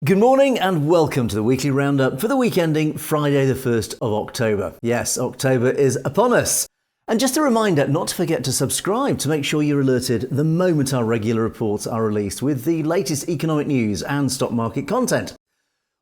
Good morning and welcome to the weekly roundup for the week ending Friday the 1st of October. Yes, October is upon us. And just a reminder not to forget to subscribe to make sure you're alerted the moment our regular reports are released with the latest economic news and stock market content.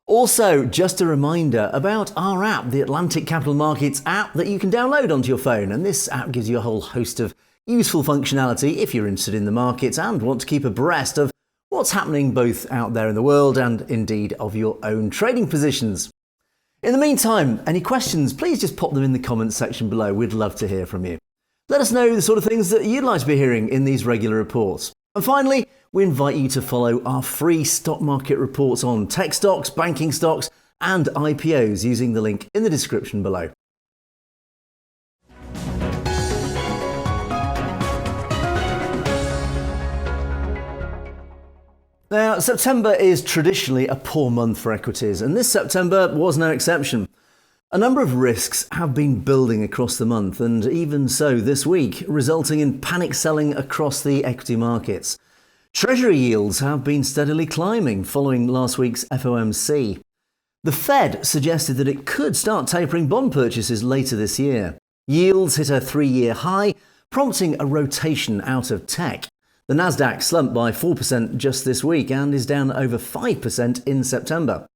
Also, just a reminder about our app, the Atlantic Capital Markets app that you can download onto your phone. And this app gives you a whole host of useful functionality if you're interested in the markets and want to keep abreast of what's happening both out there in the world and indeed of your own trading positions. In the meantime, any questions, please just pop them in the comments section below. We'd love to hear from you. Let us know the sort of things that you'd like to be hearing in these regular reports. And finally, we invite you to follow our free stock market reports on tech stocks, banking stocks, and IPOs using the link in the description below. Now, September is traditionally a poor month for equities, and this September was no exception. A number of risks have been building across the month, and even so this week, resulting in panic selling across the equity markets. Treasury yields have been steadily climbing following last week's FOMC. The Fed suggested that it could start tapering bond purchases later this year. Yields hit a 3-year high, prompting a rotation out of tech. The Nasdaq slumped by 4% just this week and is down over 5% in September.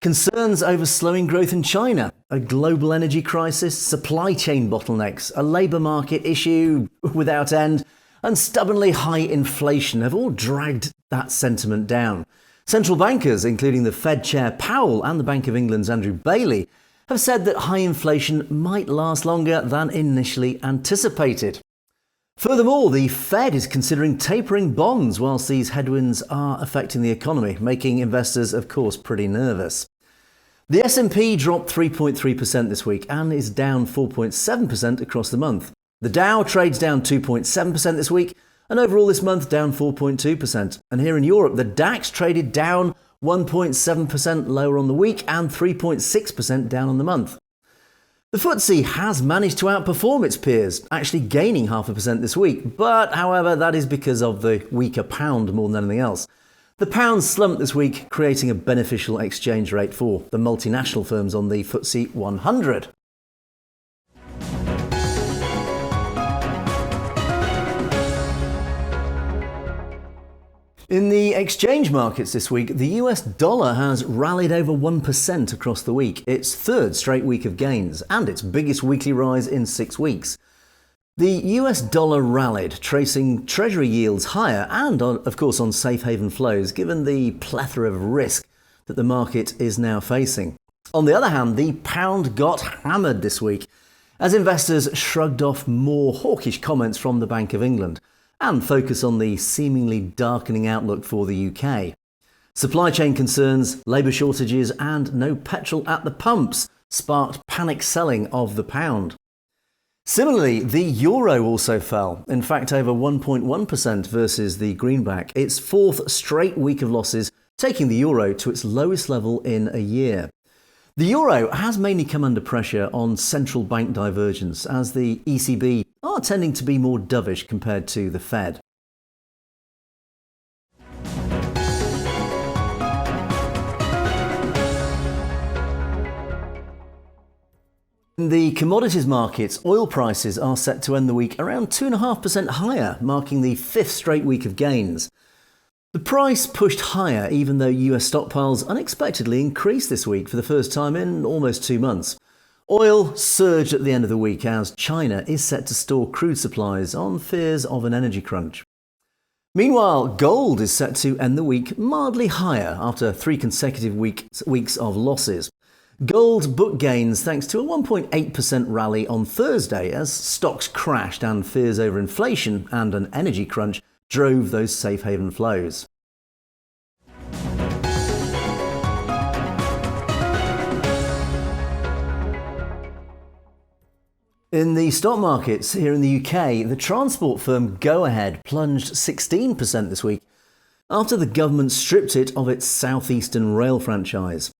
Concerns over slowing growth in China, a global energy crisis, supply chain bottlenecks, a labour market issue without end, and stubbornly high inflation have all dragged that sentiment down. Central bankers, including the Fed Chair Powell and the Bank of England's Andrew Bailey, have said that high inflation might last longer than initially anticipated. Furthermore, the Fed is considering tapering bonds whilst these headwinds are affecting the economy, making investors, of course, pretty nervous. The S&P dropped 3.3% this week and is down 4.7% across the month. The Dow trades down 2.7% this week and overall this month down 4.2%. And here in Europe, the DAX traded down 1.7% lower on the week and 3.6% down on the month. The FTSE has managed to outperform its peers, actually gaining 0.5% this week, but however that is because of the weaker pound more than anything else. The pound slumped this week, creating a beneficial exchange rate for the multinational firms on the FTSE 100. In the exchange markets this week, the US dollar has rallied over 1% across the week, its third straight week of gains, and its biggest weekly rise in 6 weeks. The US dollar rallied, tracing Treasury yields higher and, of course, on safe haven flows, given the plethora of risk that the market is now facing. On the other hand, the pound got hammered this week, as investors shrugged off more hawkish comments from the Bank of England and focus on the seemingly darkening outlook for the UK. Supply chain concerns, labour shortages and no petrol at the pumps sparked panic selling of the pound. Similarly, the euro also fell, in fact over 1.1% versus the greenback, its fourth straight week of losses, taking the euro to its lowest level in a year. The euro has mainly come under pressure on central bank divergence, as the ECB are tending to be more dovish compared to the Fed. In the commodities markets, oil prices are set to end the week around 2.5% higher, marking the 5th straight week of gains. The price pushed higher even though US stockpiles unexpectedly increased this week for the first time in almost 2 months. Oil surged at the end of the week as China is set to store crude supplies on fears of an energy crunch. Meanwhile, gold is set to end the week mildly higher after 3 consecutive weeks of losses. Gold booked gains thanks to a 1.8% rally on Thursday as stocks crashed and fears over inflation and an energy crunch drove those safe haven flows. In the stock markets here in the UK, the transport firm Go Ahead plunged 16% this week after the government stripped it of its South Eastern rail franchise.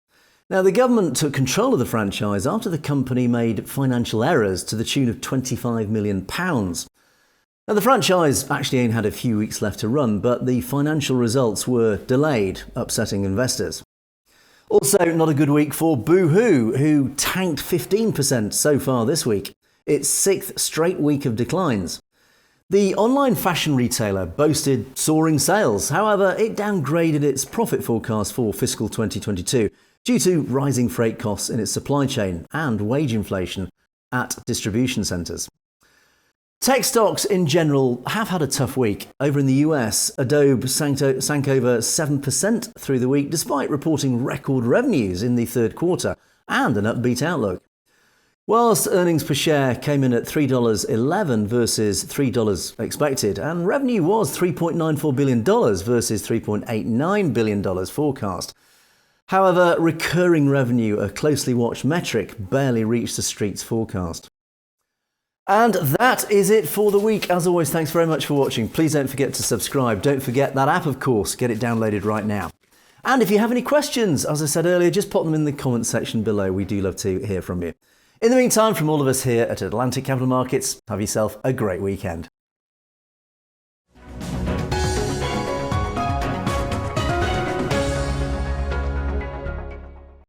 Now, the government took control of the franchise after the company made financial errors to the tune of £25 million. Now, the franchise actually only had a few weeks left to run, but the financial results were delayed, upsetting investors. Also, not a good week for Boohoo, who tanked 15% so far this week, its sixth straight week of declines. The online fashion retailer boasted soaring sales. However, it downgraded its profit forecast for fiscal 2022 due to rising freight costs in its supply chain and wage inflation at distribution centres. Tech stocks in general have had a tough week. Over in the US, Adobe sank over 7% through the week despite reporting record revenues in the third quarter and an upbeat outlook. Whilst earnings per share came in at $3.11 versus $3 expected, and revenue was $3.94 billion versus $3.89 billion forecast. However, recurring revenue, a closely watched metric, barely reached the street's forecast. And that is it for the week. As always, thanks very much for watching. Please don't forget to subscribe. Don't forget that app, of course. Get it downloaded right now. And if you have any questions, as I said earlier, just pop them in the comment section below. We do love to hear from you. In the meantime, from all of us here at Atlantic Capital Markets, have yourself a great weekend.